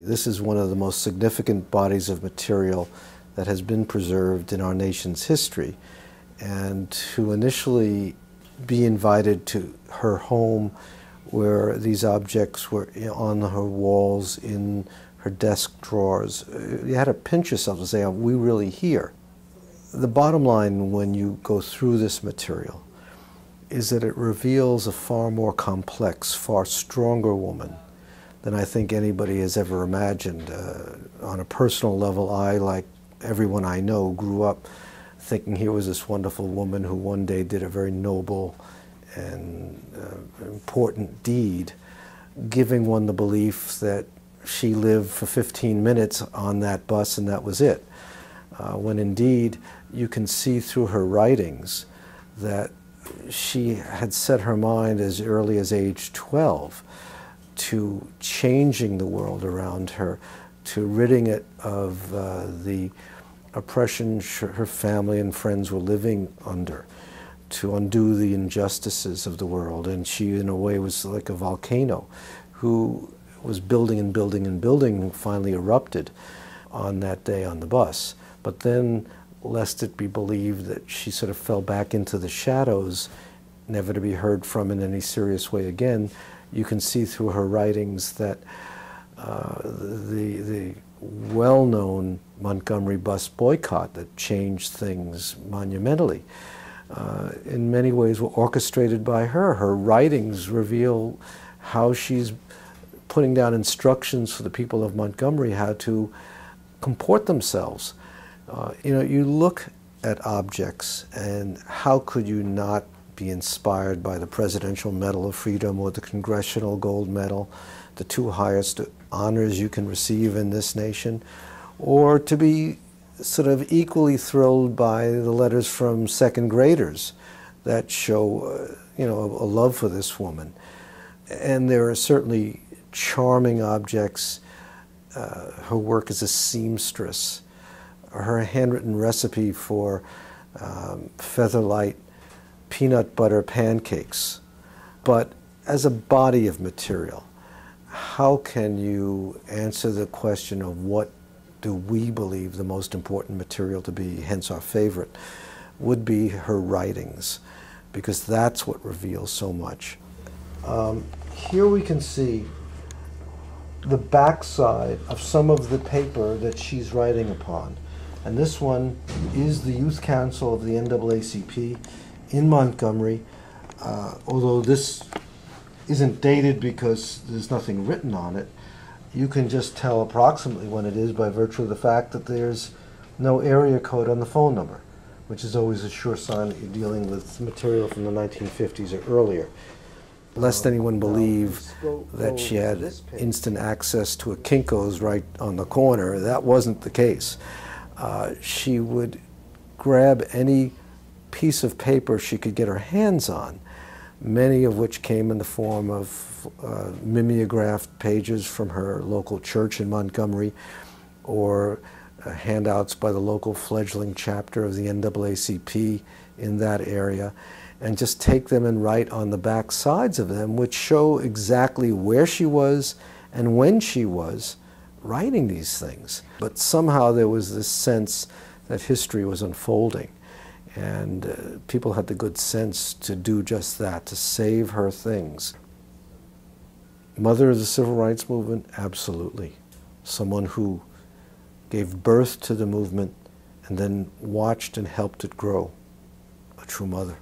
This is one of the most significant bodies of material that has been preserved in our nation's history. And to initially be invited to her home where these objects were on her walls, in her desk drawers, you had to pinch yourself to say, are we really here? The bottom line when you go through this material is that it reveals a far more complex, far stronger woman than I think anybody has ever imagined. On a personal level, I, like everyone I know, grew up thinking here was this wonderful woman who one day did a very noble and important deed, giving one the belief that she lived for 15 minutes on that bus and that was it. When indeed you can see through her writings that she had set her mind as early as age 12 to changing the world around her, to ridding it of the oppression her family and friends were living under, to undo the injustices of the world. And she, in a way, was like a volcano who was building and building and building and finally erupted on that day on the bus. But then, lest it be believed that she sort of fell back into the shadows, never to be heard from in any serious way again, you can see through her writings that the well-known Montgomery bus boycott that changed things monumentally, in many ways were orchestrated by her. Her writings reveal how she's putting down instructions for the people of Montgomery how to comport themselves. You look at objects, and how could you not be inspired by the Presidential Medal of Freedom or the Congressional Gold Medal, the two highest honors you can receive in this nation, or to be sort of equally thrilled by the letters from second graders that show, a love for this woman. And there are certainly charming objects. Her work as a seamstress, her handwritten recipe for featherlight peanut butter pancakes. But as a body of material, how can you answer the question of what do we believe the most important material to be, hence our favorite, would be her writings, because that's what reveals so much. Here we can see the backside of some of the paper that she's writing upon. And this one is the Youth Council of the NAACP in Montgomery, although this isn't dated because there's nothing written on it. You can just tell approximately when it is by virtue of the fact that there's no area code on the phone number, which is always a sure sign that you're dealing with material from the 1950s or earlier. Lest anyone believe that she had instant access to a Kinko's right on the corner, that wasn't the case. She would grab any piece of paper she could get her hands on, many of which came in the form of mimeographed pages from her local church in Montgomery, or handouts by the local fledgling chapter of the NAACP in that area, and just take them and write on the back sides of them, which show exactly where she was and when she was writing these things. But somehow there was this sense that history was unfolding, and people had the good sense to do just that, to save her things. Mother of the Civil Rights Movement? Absolutely. Someone who gave birth to the movement and then watched and helped it grow. A true mother.